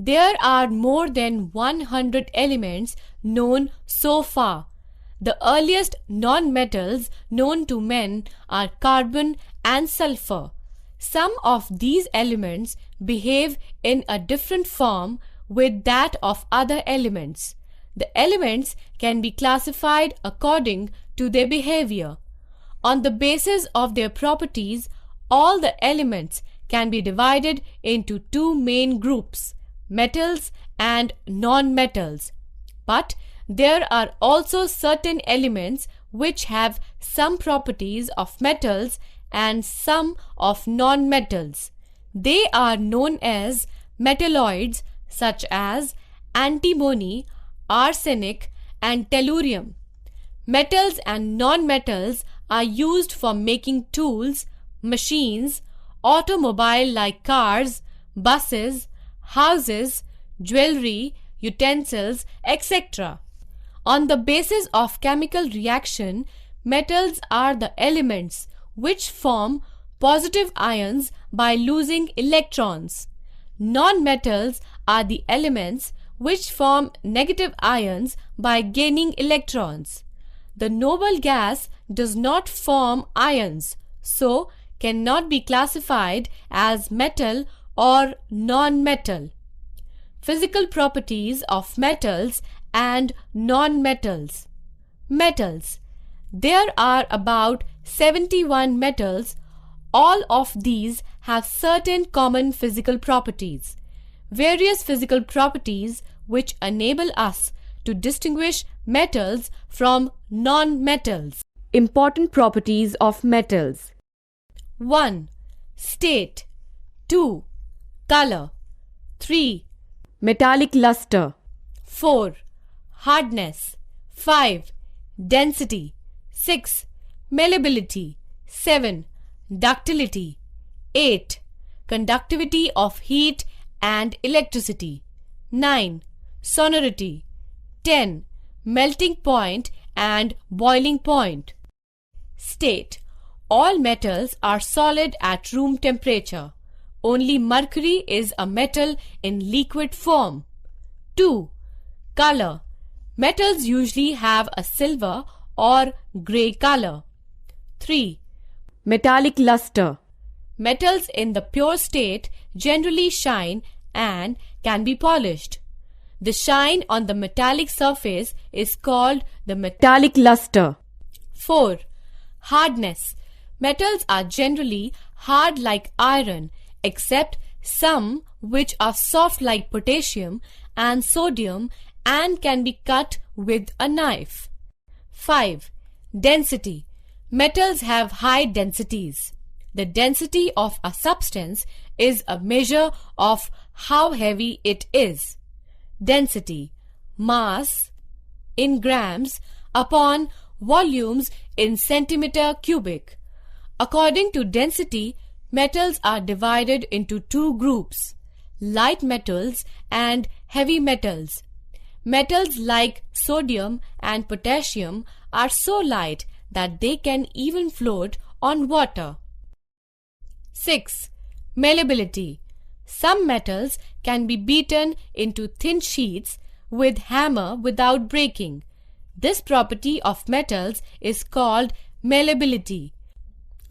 There are more than 100 elements known so far. The earliest non-metals known to men are carbon and sulfur. Some of these elements behave in a different form with that of other elements. The elements can be classified according to their behavior. On the basis of their properties, all the elements can be divided into two main groups, metals and non-metals. But there are also certain elements which have some properties of metals and some of non-metals. They are known as metalloids such as antimony, arsenic and tellurium. Metals and non-metals are used for making tools, machines, automobile like cars, buses, houses, jewelry, utensils, etc. On the basis of chemical reaction, metals are the elements which form positive ions by losing electrons. Non-metals are the elements which form negative ions by gaining electrons. The noble gas does not form ions, so cannot be classified as metal or non-metal. Physical properties of metals and non-metals. Metals. There are about 71 metals. All of these have certain common physical properties. Various physical properties which enable us to distinguish metals from non-metals. Important properties of metals. 1. State. 2. Color. 3. Metallic luster. 4. Hardness. 5. Density. 6. Malleability. 7. Ductility. 8. Conductivity of heat and electricity. 9. Sonority. 10. Melting point and boiling point. State. All metals are solid at room temperature. Only mercury is a metal in liquid form. 2. Color. Metals usually have a silver or grey color. 3. Metallic luster. Metals in the pure state generally shine and can be polished. The shine on the metallic surface is called the metallic luster. 4. Hardness. Metals are generally hard like iron, except some which are soft like potassium and sodium and can be cut with a knife. 5. Density. Metals have high densities. The density of a substance is a measure of how heavy it is. Density. Mass in grams upon volumes in centimeter cubic. According to density, metals are divided into two groups, light metals and heavy metals. Metals like sodium and potassium are so light that they can even float on water. 6. Malleability. Some metals can be beaten into thin sheets with hammer without breaking. This property of metals is called malleability.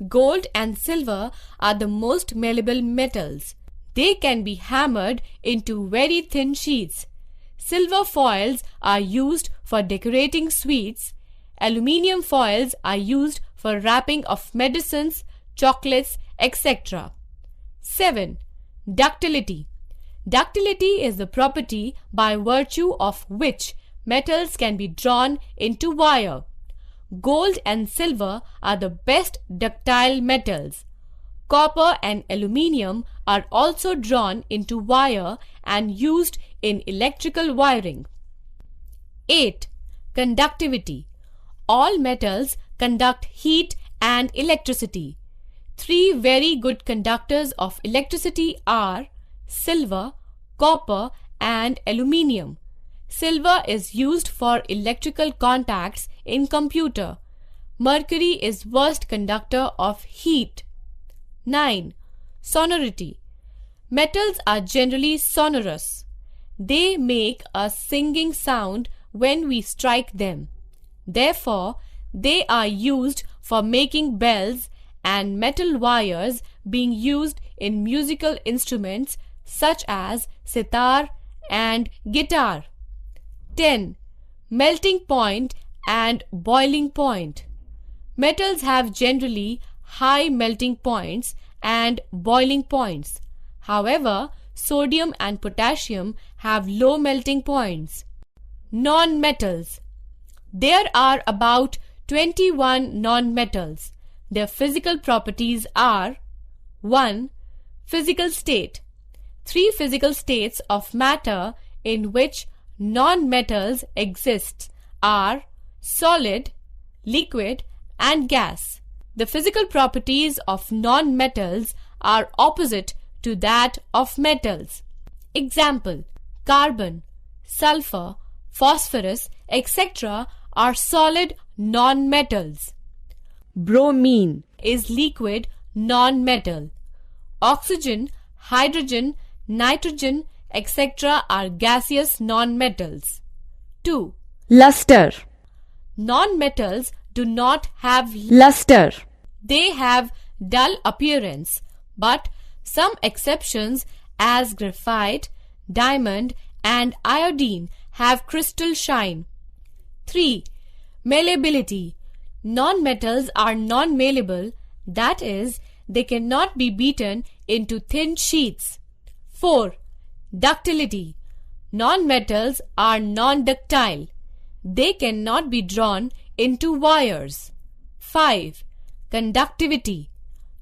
Gold and silver are the most malleable metals. They can be hammered into very thin sheets. Silver foils are used for decorating sweets. Aluminium foils are used for wrapping of medicines, chocolates, etc. 7. Ductility. Ductility is the property by virtue of which metals can be drawn into wire. Gold and silver are the best ductile metals. Copper and aluminium are also drawn into wire and used in electrical wiring. 8. Conductivity. All metals conduct heat and electricity. 3 very good conductors of electricity are silver, copper and aluminium. Silver is used for electrical contacts in computer. Mercury is worst conductor of heat. 9. Sonority. Metals are generally sonorous. they make a singing sound when we strike them. Therefore, they are used for making bells and metal wires being used in musical instruments such as sitar and guitar. 10. Melting point and boiling point. Metals have generally high melting points and boiling points. However, sodium and potassium have low melting points. Non-metals. There are about 21 non-metals. Their physical properties are: 1. Physical state. 3 physical states of matter in which non-metals exist are solid, liquid, and gas. The physical properties of non-metals are opposite to that of metals. Example: carbon, sulfur, phosphorus, etc. are solid non-metals. Bromine is liquid non-metal. Oxygen, hydrogen, nitrogen, etc. are gaseous non-metals. 2. Luster. Non-metals do not have Luster. They have dull appearance, but some exceptions as graphite, diamond, and iodine have crystal shine. 3. Malleability. Non-metals are non-malleable, that is, they cannot be beaten into thin sheets. 4. Ductility. Non-metals are non-ductile. They cannot be drawn into wires. 5. Conductivity.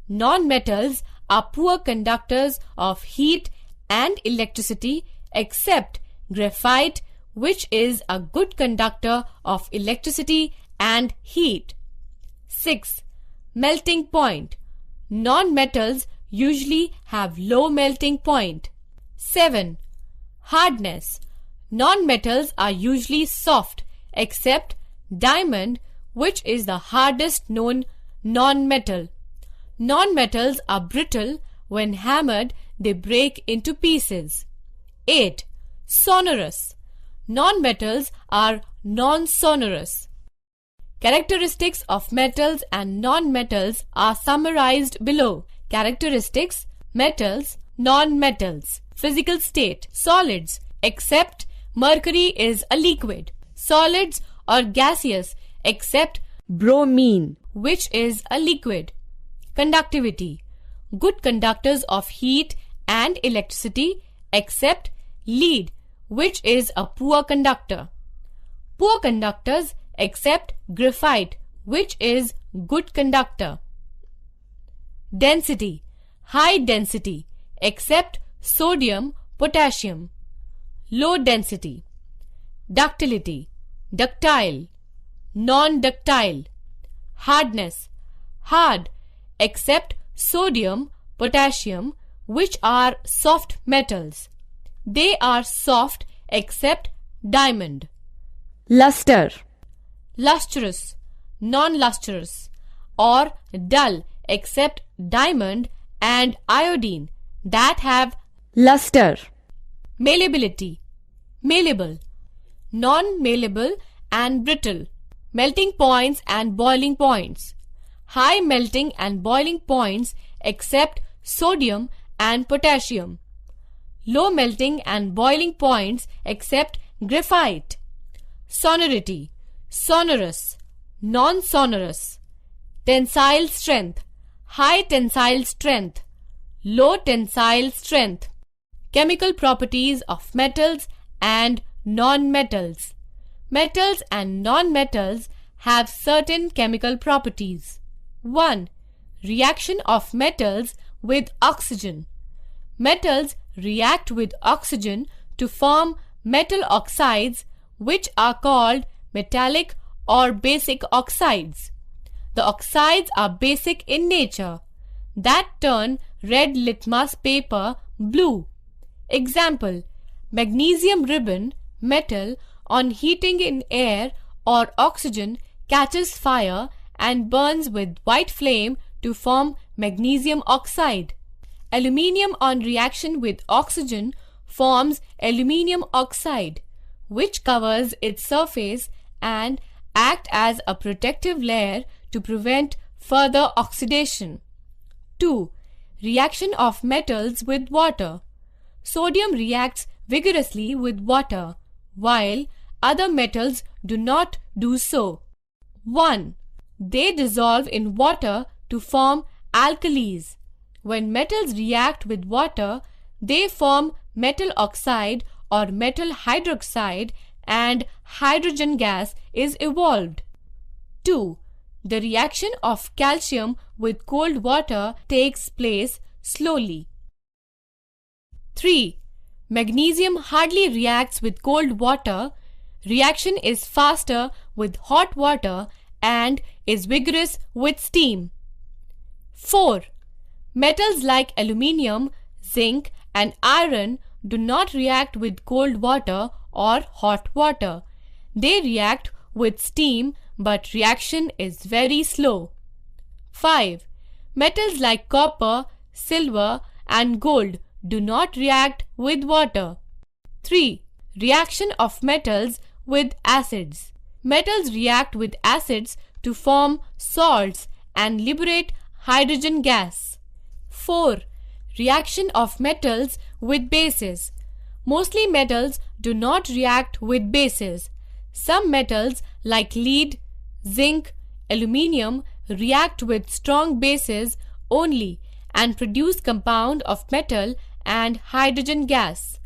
Non-metals are poor conductors of heat and electricity except graphite, which is a good conductor of electricity and heat. 6. Melting point. Non-metals usually have low melting point. 7. Hardness. Non-metals are usually soft except diamond, which is the hardest known non-metal. Non-metals are brittle. When hammered, they break into pieces. 8. Sonorous. Non-metals are non-sonorous. Characteristics of metals and non-metals are summarized below. Characteristics: metals, non-metals. Physical state: solids, except mercury is a liquid. Solids or gaseous, except Bromine. which is a liquid. Conductivity: good conductors of heat and electricity, except lead, which is a poor conductor. Poor conductors except graphite, which is good conductor. Density: high density, except sodium, potassium. Low density. Ductility: ductile, non-ductile. Hardness: hard, except sodium, potassium, which are soft metals. They are soft except diamond. Luster. Lustrous, non-lustrous, or dull except diamond and iodine that have Luster. malleability. Malleable, non-malleable and brittle. Melting points and boiling points. High melting and boiling points except sodium and potassium. Low melting and boiling points except graphite. Sonority: sonorous, non-sonorous. Tensile strength: high tensile strength, low tensile strength. Chemical properties of metals and non-metals. Metals and non-metals have certain chemical properties. 1. Reaction of metals with oxygen. Metals react with oxygen to form metal oxides, which are called metallic or basic oxides. The oxides are basic in nature, that turn red litmus paper blue. Example: magnesium ribbon metal on heating in air or oxygen catches fire and burns with white flame to form magnesium oxide. Aluminium on reaction with oxygen forms aluminium oxide, which covers its surface and act as a protective layer to prevent further oxidation. 2. Reaction of metals with water. Sodium reacts vigorously with water, while other metals do not do so. 1. They dissolve in water to form alkalis. When metals react with water, they form metal oxide or metal hydroxide, and hydrogen gas is evolved. 2. The reaction of calcium with cold water takes place slowly. 3. Magnesium hardly reacts with cold water. Reaction is faster with hot water and is vigorous with steam. 4. Metals like aluminium, zinc, and iron do not react with cold water or hot water. They react with steam, but reaction is very slow. 5. Metals like copper, silver, and gold do not react with water. 3. Reaction of metals with acids. Metals react with acids to form salts and liberate hydrogen gas. 4. Reaction of metals with bases. Mostly metals do not react with bases. Some metals like lead, zinc, aluminium react with strong bases only and produce compound of metal and hydrogen gas.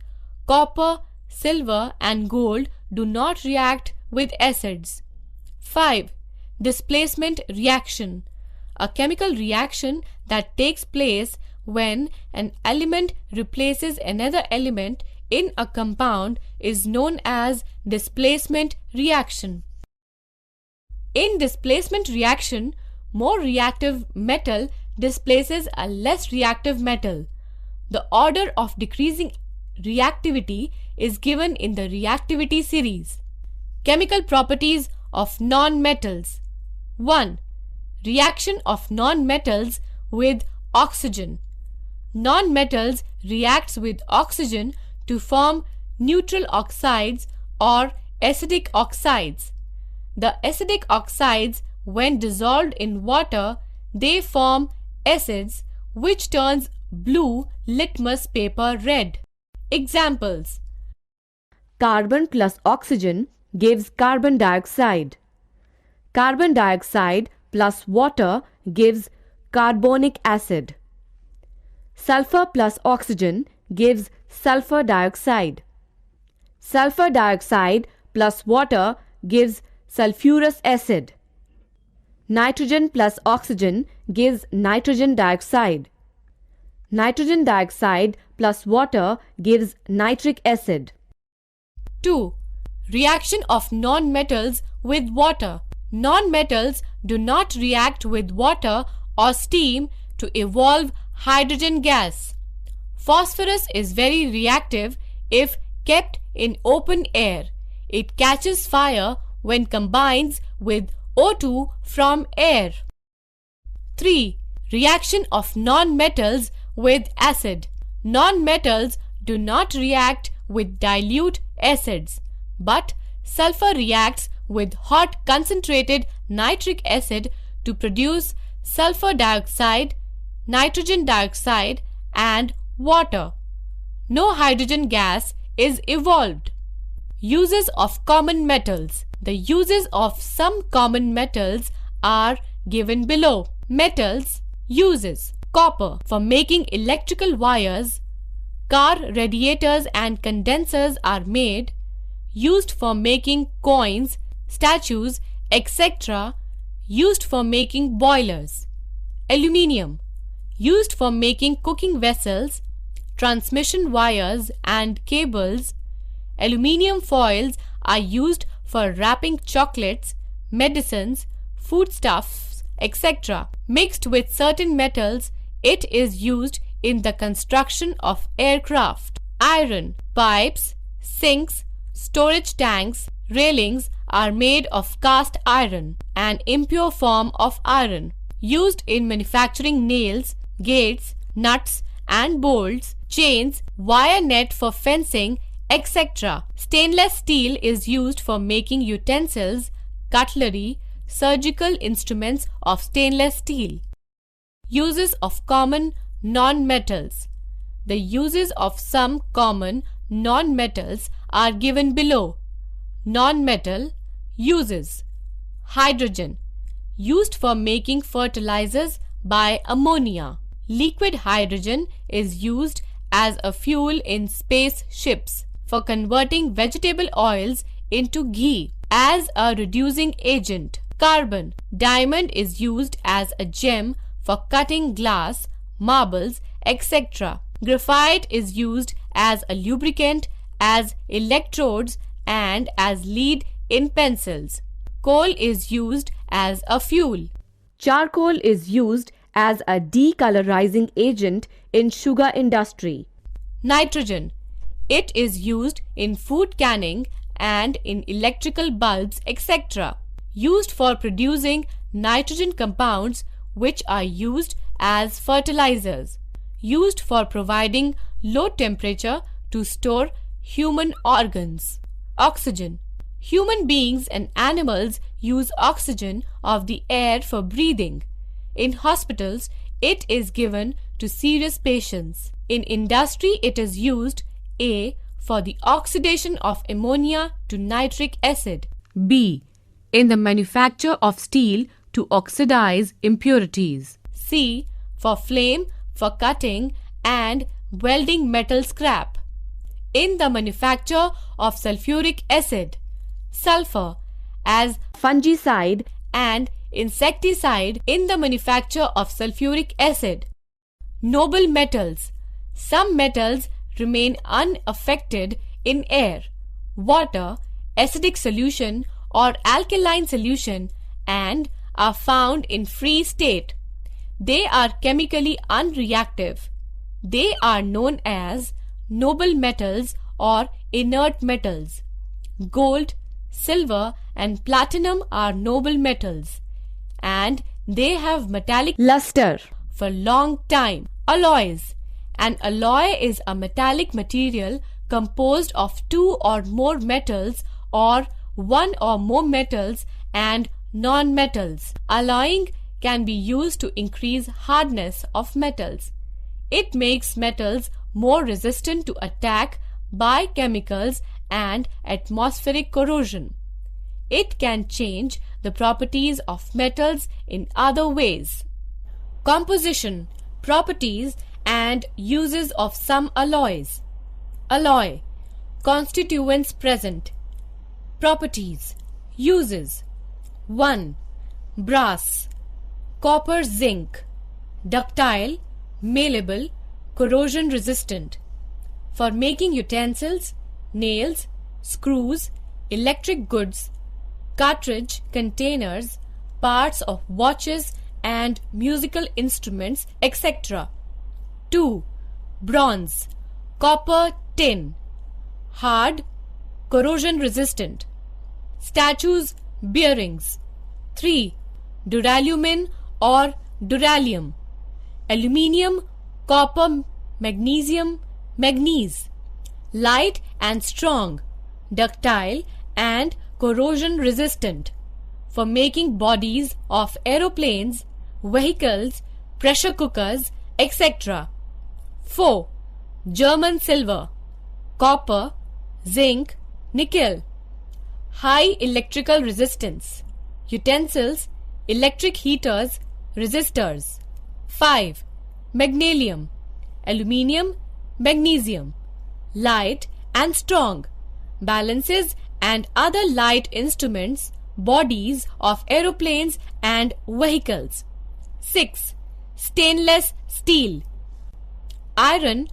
Copper, silver, and gold do not react with acids. 5. Displacement reaction. A chemical reaction that takes place when an element replaces another element in a compound is known as displacement reaction. In displacement reaction, more reactive metal displaces a less reactive metal. The order of decreasing reactivity is given in the reactivity series. Chemical properties of non-metals. 1. Reaction of non-metals with oxygen. Non-metals reacts with oxygen to form neutral oxides or acidic oxides. The acidic oxides, when dissolved in water, they form acids, which turns blue litmus paper red. Examples: Carbon plus oxygen gives carbon dioxide. Carbon dioxide plus water gives carbonic acid. Sulfur plus oxygen gives sulfur dioxide. Sulfur dioxide plus water gives sulfurous acid. Nitrogen plus oxygen gives nitrogen dioxide. Nitrogen dioxide plus water gives nitric acid. 2. Reaction of non-metals with water. Non-metals do not react with water or steam to evolve hydrogen gas. Phosphorus is very reactive if kept in open air. It catches fire when combines with O2 from air. 3. Reaction of non-metals with acid. Non-metals do not react with dilute acids, but sulfur reacts with hot concentrated nitric acid to produce sulfur dioxide, nitrogen dioxide, and water. No hydrogen gas is evolved. Uses of common metals. The uses of some common metals are given below. Metals uses: copper for making electrical wires, car radiators and condensers are made, used for making coins, statues, etc., used for making boilers. Aluminium used for making cooking vessels, transmission wires and cables. Aluminium foils are used for wrapping chocolates, medicines, foodstuffs, etc. Mixed with certain metals, it is used in the construction of aircraft. Iron pipes, sinks, storage tanks, railings are made of cast iron, an impure form of iron. Used in manufacturing nails, gates, nuts and bolts, chains, wire net for fencing, etc. Stainless steel is used for making utensils, cutlery, surgical instruments of stainless steel. Uses of common non-metals. The uses of some common non-metals are given below. Non-metal uses: hydrogen, used for making fertilizers by ammonia. Liquid hydrogen is used as a fuel in spaceships for converting vegetable oils into ghee. As a reducing agent. Carbon. Diamond is used as a gem for cutting glass, marbles, etc. Graphite is used as a lubricant, as electrodes, and as lead in pencils. Coal is used as a fuel. Charcoal is used as a decolorizing agent in sugar industry. Nitrogen. It is used in food canning and in electrical bulbs, etc. Used for producing nitrogen compounds which are used as fertilizers. Used for providing low temperature to store human organs. Oxygen. Human beings and animals use oxygen of the air for breathing. In hospitals, it is given to serious patients. In industry, it is used A. for the oxidation of ammonia to nitric acid. B. In the manufacture of steel to oxidize impurities. C. For flame, for cutting and welding metal scrap. In the manufacture of sulfuric acid. Sulfur as Fungicide and insecticide in the manufacture of sulfuric acid. Noble metals. Some metals remain unaffected in air, water, acidic solution or alkaline solution and are found in free state. They are chemically unreactive. They are known as noble metals or inert metals. Gold, silver and platinum are noble metals and they have metallic luster for long time. Alloys. An alloy is a metallic material composed of two or more metals or one or more metals and non-metals. Alloying can be used to increase hardness of metals. It makes metals more resistant to attack by chemicals and atmospheric corrosion. It can change the properties of metals in other ways. Composition, properties and uses of some alloys. Alloy, constituents present. Properties, uses. 1. Brass, copper, zinc, ductile, malleable, corrosion resistant. For making utensils, nails, screws, electric goods, cartridge containers, parts of watches and musical instruments, etc. 2. Bronze, copper, tin, hard, corrosion resistant. Statues, bearings. 3. Duralumin or duralium, aluminium, copper, magnesium, manganese. Light and strong, ductile and corrosion resistant. For making bodies of aeroplanes, vehicles, pressure cookers, etc. 4. German silver, copper, zinc, nickel. High electrical resistance. Utensils, electric heaters, resistors. 5. Magnesium, aluminium, magnesium. Light and strong. Balances and other light instruments, bodies of aeroplanes and vehicles. 6. Stainless steel. Iron,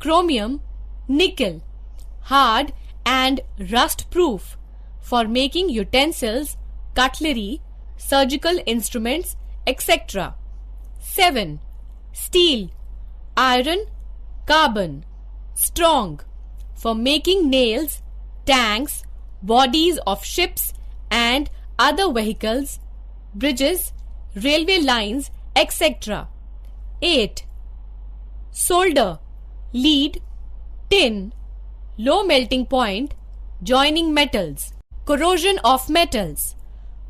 chromium, nickel. Hard and rust proof for making utensils, cutlery, surgical instruments, etc. 7. Steel, iron, carbon. Strong for making nails, tanks, bodies of ships and other vehicles, bridges, railway lines, etc. 8. Solder, lead, tin, low melting point, joining metals. Corrosion of metals.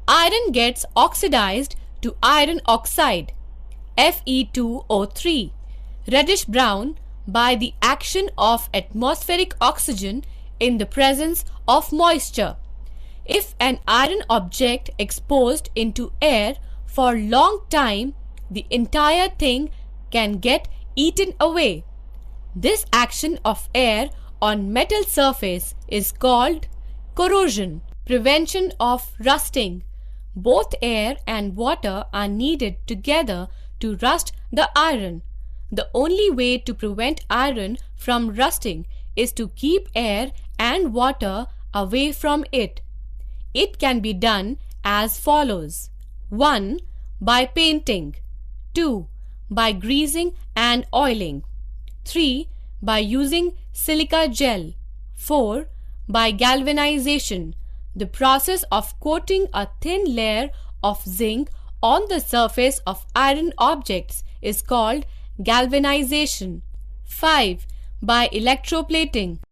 Iron gets oxidized to iron oxide, Fe2O3, reddish brown by the action of atmospheric oxygen in the presence of moisture. If an iron object exposed into air for long time, the entire thing can get eaten away. This action of air on metal surface is called corrosion. Prevention of rusting. Both air and water are needed together to rust the iron. The only way to prevent iron from rusting is to keep air and water away from it. It can be done as follows. 1. By painting. 2. By greasing and oiling. 3. By using silica gel. 4. By galvanization. The process of coating a thin layer of zinc on the surface of iron objects is called galvanization. 5. By electroplating.